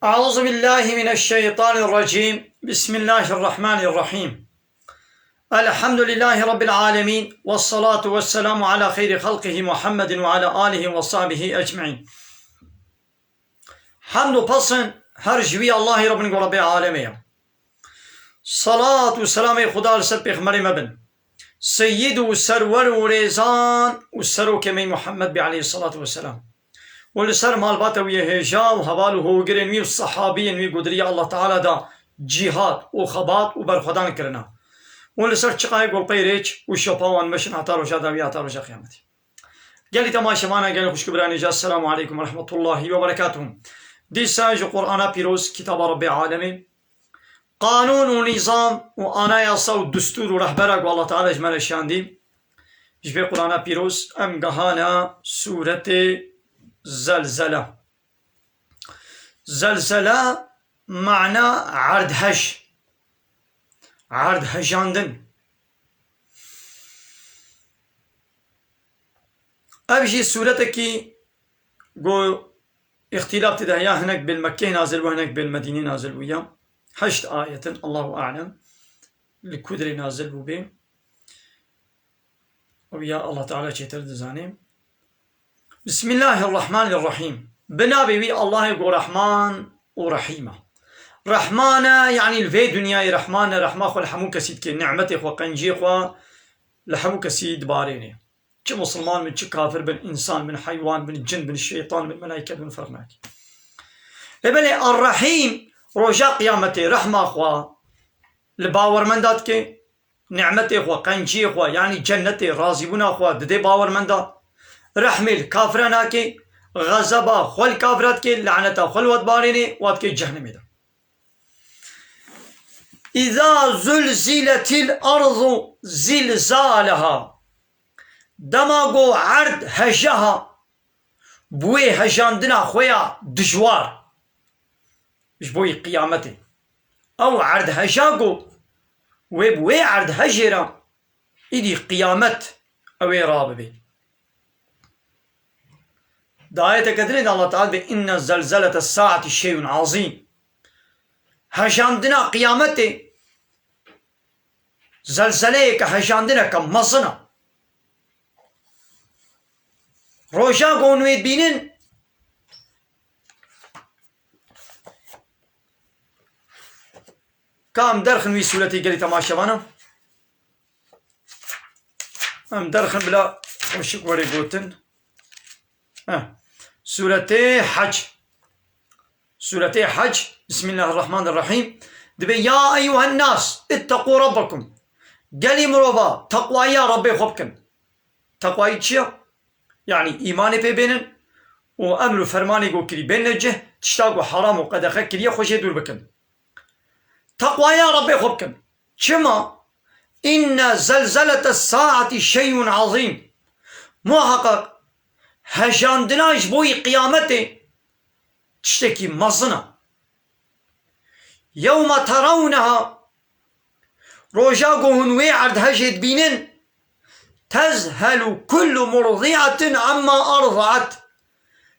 أعوذ بالله من الشيطان الرجيم. بسم الله الرحمن الرحيم. الحمد لله رب العالمين، والصلاة والسلام على خير خلقه محمد وعلى آله وصحبه أجمعين. حمد و پسند هر جوی الله رب العالمين. صلاة و سلام خدا لسر پیغمبر مبن سيد و سرور و ريزان و سروك من محمد بعليه الصلاة والسلام، ولسر مالبات ويه هجام وحوال وهوگرن وي الصحابين وي قدرية الله تعالى دا جهاد و خبات و برخدان کرنا، ولسر چقای گل پیرچ و شپاوان مشن عطا روشا دا وي عطا روشا قيامتي. قالي تماشمانا قالي خوش كبراني جا السلام عليكم ورحمة الله وبركاته. دي ساج قرآن بيروز كتاب رب العالمين، قانون و نظام و آناياسا و دستور و رهبرك والله تعالى اجمال شاندي جبه قرآن بيروز ام قهانا سورة زلزلة. زلزلة معنى عرض هش، عرض هجاندن. ابجي سورتك قو اختلاف تدهيا هناك بالمكة نازل وهناك بالمدينة نازل ويا 8 آية الله أعلم لكدر نازل به ويا الله تعالى شيتر دزاني. بسم الله الرحمن الرحيم. بنابي وي الله يقول رحمن ورحيمة. رحمانا يعني الفي دنيا رحمانا رحمة خو الحمو كسيد كي نعمتي خو قنجي خو لحمو كسيد باريني، چه مسلمان من چه كافر، بن إنسان من حيوان بن الجن بن الشيطان بن ملائكة بن فرناك. ابن الرحيم روجا قيامتي رحمة خو لباور من داد كي نعمتي خو قنجي خو يعني جنتي راضيبونا خو ددي باور من داد. رحمة الكافرنا كي غضبا خو الكافرات كي لعنتا خو الواد باريني واد كي جهنم دا. إذا زلزلت الأرض زلزالها دماغو عرض هجها بوي هجاندنا خويا دجوار مش بوي قيامتي او عرض هجاقو وبوي عرض هجرا إدي قيامت اوي راببي. داية قدرين الله تعالى إن زلزلة الساعة شيء عظيم. هجاندنا قيامتي زلزلة كهجاندنا كمصنع روشا قونويد بينن كام درخن وي سورتي قالي تماشوانا ام درخن بلا وشك وري قوتن سورتي حج. سورتي حج. بسم الله الرحمن الرحيم. دبي يا أيها الناس اتقوا ربكم. قالي مروبا تقوى يا ربي خبكن. تقوى يتشيا يعني إيماني في بينن وأمر فرماني قو كري بين نجه تشتاقوا حرام وقد أخذ كريه خوش يدور بكن. تقوى يا ربي خبكن. شما إن زلزلة الساعة شيء عظيم. محقق هجاندناش بوي قيامتي تشتكي مصنع. يوم ترونها روجا قوهن عرض هجد بينن تذهل كل مرضعة عما أرضعت.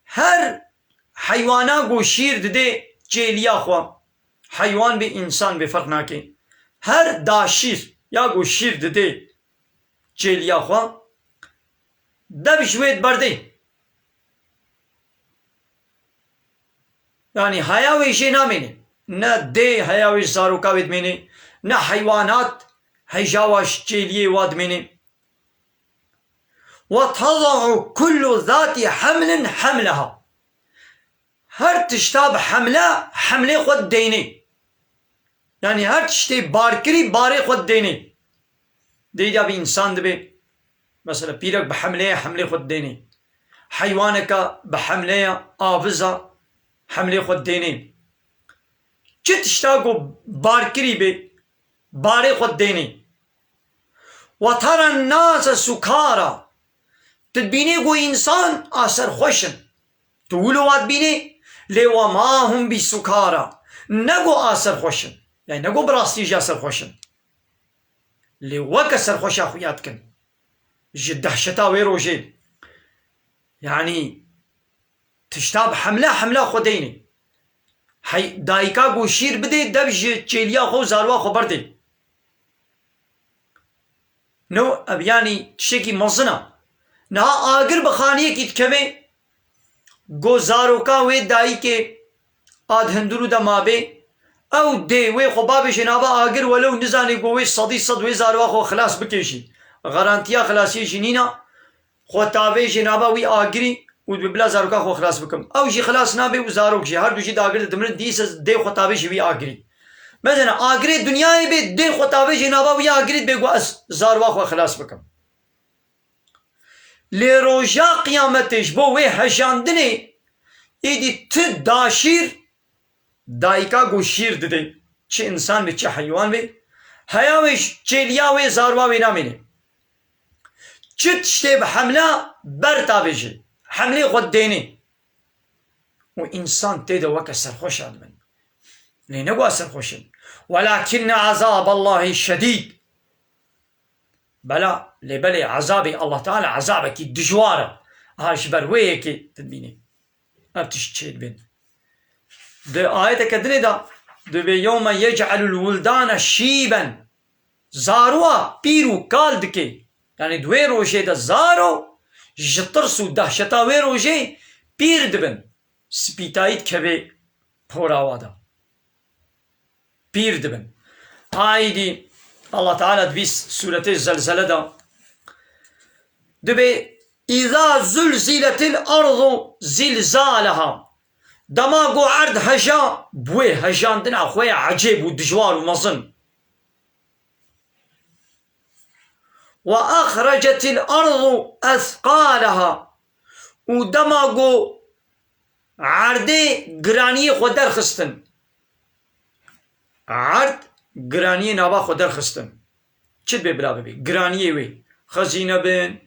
هر حيوانا قو شير دي جيليا خوا حيوان بإنسان بفرق ناكي. هر داشير يا قو شير دي جيليا خوا ده بشويت بردي يعني هياوي شي ناميني نا دي هياوي زاروكا ويد ميني نا حيوانات هيجاواش جيليه واد ميني. وتضع كل ذات حمل حملها. هر تشتاب حمله حمله خود ديني يعني هر تشتي باركري باري خود ديني. ديجا بي انسان دبي مثلا بيرك بحمله حمله خود ديني، حيوانك بحمله آفزة حمله خود ديني. چه تشتاقو باركري بي باري خود ديني. وترى الناس سكارى. تدبيني قو إنسان آسر خوشن تقولوا واد بيني لي وما هم بسكارى نقو آسر خوشن يعني نقو براستي جاسر خوشن لي وكسر خوش أخوياتكن جد دهشتا ويروجي يعني تشتاب حملة خديني دایکا گو شیر بده دب چێلیا خۆ زاروا خۆ بەردێ نو ئەبیانی تشتێکی مەزنە نها ئاگر بە خانیەکی تکەوێ گۆ زارۆکا وێ دایکێ ئاد هەندور و دەمابێ ئەو دێ وێ خۆ بابێژێ نابە ئاگر وەلەو نزانێ گۆ وێ سەدی سەد وێ زاروا خۆ خلاص بکێشی غەرانتیا خلاسیەشی نینە خۆ تاوێژێ نابە وی ئاگری و بلا زارۆکا خۆ خلاص بکەم ئەو ژی خلاص نابێ و زارۆکژی هەردووشی داگر دەمرن دیسە دێ خۆ تاوێژی وی ئاگری مەزەنە ئاگرێ دنیای بێت دێ خۆ تاوێژی نابە وی ئاگریت بێگو ئەس زاروا خۆ خلاص بکەم لێ ڕۆژا قیامەتێش بۆ وێ هەژاندنێ ئیدی ت داشیر دایکا گۆ شیر ددەی چ ئینسان بێ چ حەیوان بێ هەیاوێش چێلیا وێ زاروا وێ نامێنێ چت شتێ بە حەملا بەر تابێژێ حەملێ خۆت دێنێ و ئینسان تێدا وەکە سەرخۆشان بن لێ نەگوا سەرخۆشن ولكن عذاب الله شديد بەلا لێبەلێ عذابی الله تعالى عذابێکی دژوارە هاش بەروەیەکی تبینێ ئەم تشت چێت بێن ئاەتەکە دنێدا دەبێ یومە یەجعل الولدانە شیبەن زارووە پیر و کال دکێ یعنی دوێ ڕۆژێدا زارۆ ji tirs û dehşeta wê rojê pîr dibin spîtayît kevê porava da pîr dibin aîdî Allah Teala dibîst sûretê zelzele da dibê îza zulziletil ardu zilzaleha dema got erd heja wê hejandina xwe ya ecêb û dijwar û mezin وأخرجت الأرض أثقالها ودما گو عرده گرانی خود درخستن عرد گرانی نابا خود درخستن چید be بلا be گرانی وی خزینه بین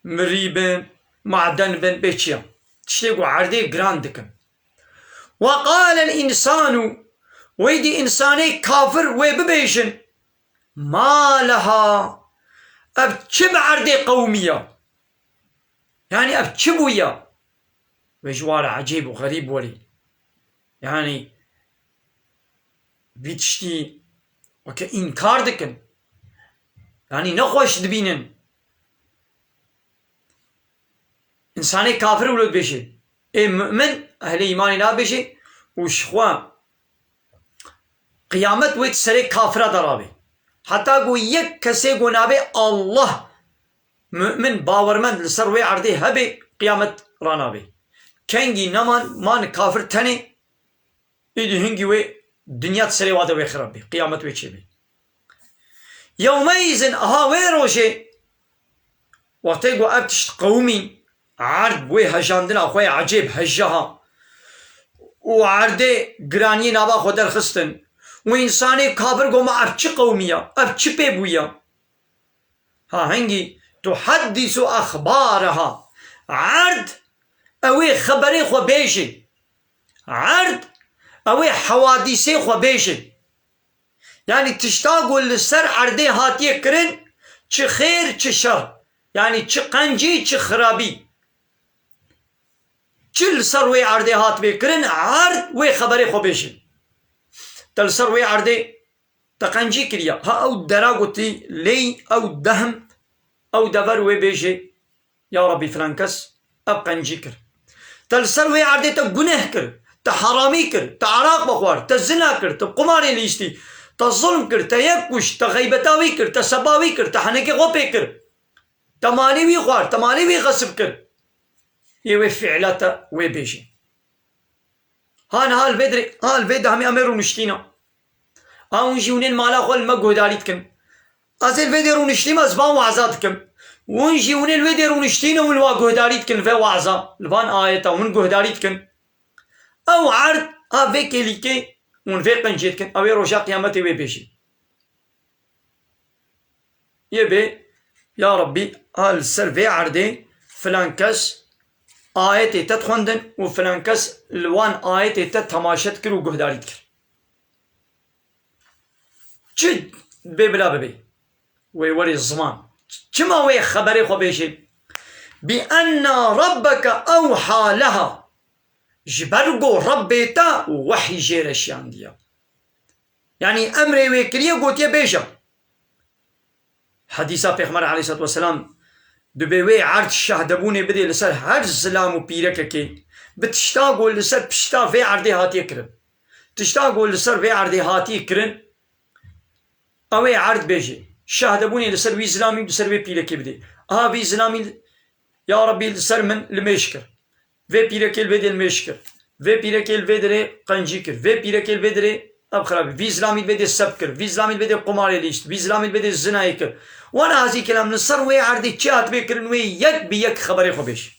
مری بین معدن بین بیچیا چید گو عرده گران دکن وقال الإنسان ويدي إنساني كافر وببيشن ما لها اب چه بعرده قومية يعني اب چه بويا وجوار عجيب وغريب ولي يعني بيتشتي وكا إنكار دكن يعني نخوش دبينن إنساني كافر ولد بيشي اي مؤمن أهل إيماني لا بيشي وشخوا قيامت ويت سري كافرة درابي حتی گو یک کسی گو نابه الله مؤمن باورمند لسر وی عرضی هبه قیامت رانابه کنگی نمان مان کافر تنه ایدو هنگی وی دنیات سری واده وی خراب به قیامت وی چه به یومیزن اها وی روشه وقتی گو ابتشت قومی عرض بوی هجاندن اخوی عجیب هجاها و عرضه گرانی نابا خود درخستن و انسانی کافر گو ما اب چی قومیه اب چی پی بویا ها هنگی تحدث اخبارها عرض اوی خبری خو بیشه عرض اوی حوادثی خو بیشه یعنی تشتا گو لسر عرضی هاتیه کرن چه خیر چه شر یعنی چه قنجی چه خرابی چه لسر وی عرضی هات بکرن عرض وی خبری خو بیشه تلسر وی عرضه تقنجی کریا ها او درا گوتی لی او دهم او دبر وی بیجه یا ربی فلان کس اب قنجی کر تلسر وی عرضه تا گناه کر تا حرامی کر تا عراق بخوار تا زنا کر تا قماری لیستی تا ظلم کر تا یکوش تا غیبتاوی کر تا سباوی کر تا حنکی غوپی کر تا مالی وی خوار تا مالی وی غصب کر یہ وی فعلاتا وی بیجه هان هال بدري هال بيد همي امرو نشتينا اون جونين مالا خول ما گوداليت كن ازل فيدرو نشتيما زبان وعزات كم ون جونين فيدرو نشتينا ولوا گوداليت كن في وعزا لبان آيتا ون گوداليت كن او عرض افي كليكي ون في قنجيت كن اوي روشا قيامتي وي بيشي يبي يا ربي هال سر في عرضي فلان كس آيتي تتخوندن و فلان کس لوان آيتي تتماشت كر و گهداريت كر چه ببلا ببي ويوري الزمان چما وي خبري خو بيشي بأن ربك أوحى لها جبرگو ربیتا وحی جیرشیان دیا يعني أمري وكريه قوتيه بيجا حديثة پیغمبر عليه الصلاة والسلام دبوي عرض شهدبوني بدي لسر هر زلام و پیرككي بتشتاقو لسر بشتا في عرضي هاتي كرن تشتاقو لسر في عرضي هاتي كرن اوي عرض بيجي شهدبوني لسر في زلامي لسر في پیركي بدي في زلامي يا ربي لسر من المشكر في پیركي البدي المشكر في پیركي البدري قنجيكر في پیركي البدري اب خرابي في زلامي البدي السبكر في زلامي البدي قماري ليشت في زلامي البدي الزنايكر وانا هذه كلام نصر وي عرضي تشات بكرن وي يك بيك خبري خبيش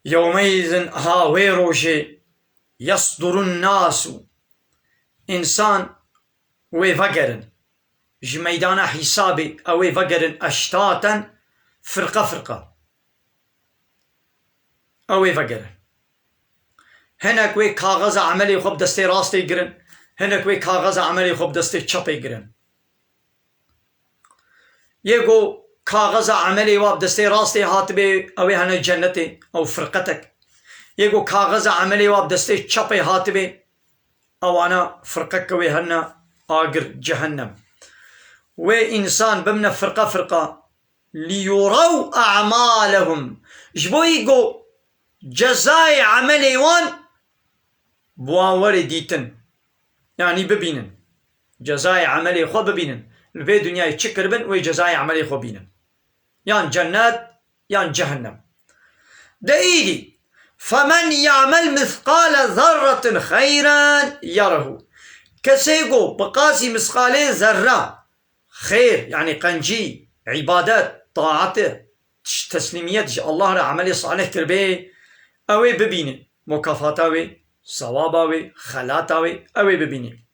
يومئذ ها ويروشي يصدر الناس انسان وي فقرن جميدانا حسابي او فقرن اشتاتا فرقه او فقرن هناك وي كاغذ عملي خب دستي راستي قرن هناك وي كاغذ عملي خب دستي چپي قرن يگو كاغذ عملي واب دستي راستي هاتبه او هنا جنتي او فرقتك يگو كاغذ عملي واب دستي چپي هاتبه او انا فرقك وي هنا آقر جهنم وإنسان بمنا فرقة ليروا أعمالهم جبو يگو جزاي عملي وان بواور ديتن يعني ببينن جزاي عملي خو ببينن البي دنيا يتشكر بن وجزاي عملي خو بينن يعني جنات يعني جهنم دقيقي فمن يعمل مثقال ذرة خيرا يره كسيقو بقاسي مثقال ذرة خير يعني قنجي عبادات طاعته تسليميات الله را عملي صالح كربي اوي ببينن مكافاتاوي صواباوي خلاتاوي اوي ببيني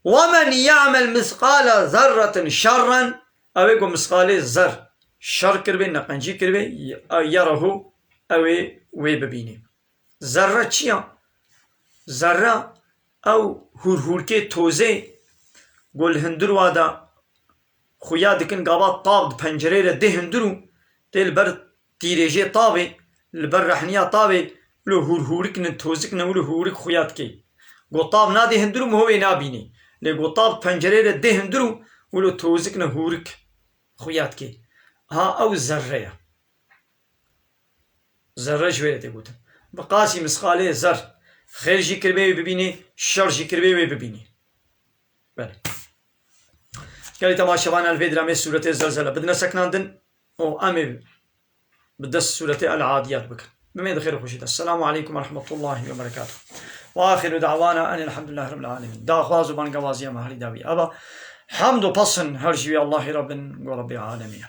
ومن يعمل مثقال ذرة شرا اوي قو مثقال ذر شر كربي نقنجي كربي يره اوي وي ببيني ذرة چيا ذرة او هور كي توزي قول هندرو وادا خويا دكن قابات طاب پنجره ده هندرو تل بر تيريجي طابي البر رحنيا طابي لو هورك نتوزك نولو هورك خويات كي قطاب نادي هندرو مهوي نابيني لي قطاب پنجره ده هندرو ولو توزك نهورك خويات كي ها او ذره ذره شويه تقول بقاسي مسقاله ذر خير جي كربي ببيني شر جي كربي ببيني بله قال تماشاوان الفيدرامي سوره الزلزله بدنا سكناندن او امي بدس سوره العاديات بك بمين خير وخشيت السلام عليكم ورحمة الله وبركاته وآخر دعوانا أن الحمد لله رب العالمين دا خوازو بان قوازيا مهالي داوي أبا حمد و پسن هرجوي الله رب العالمين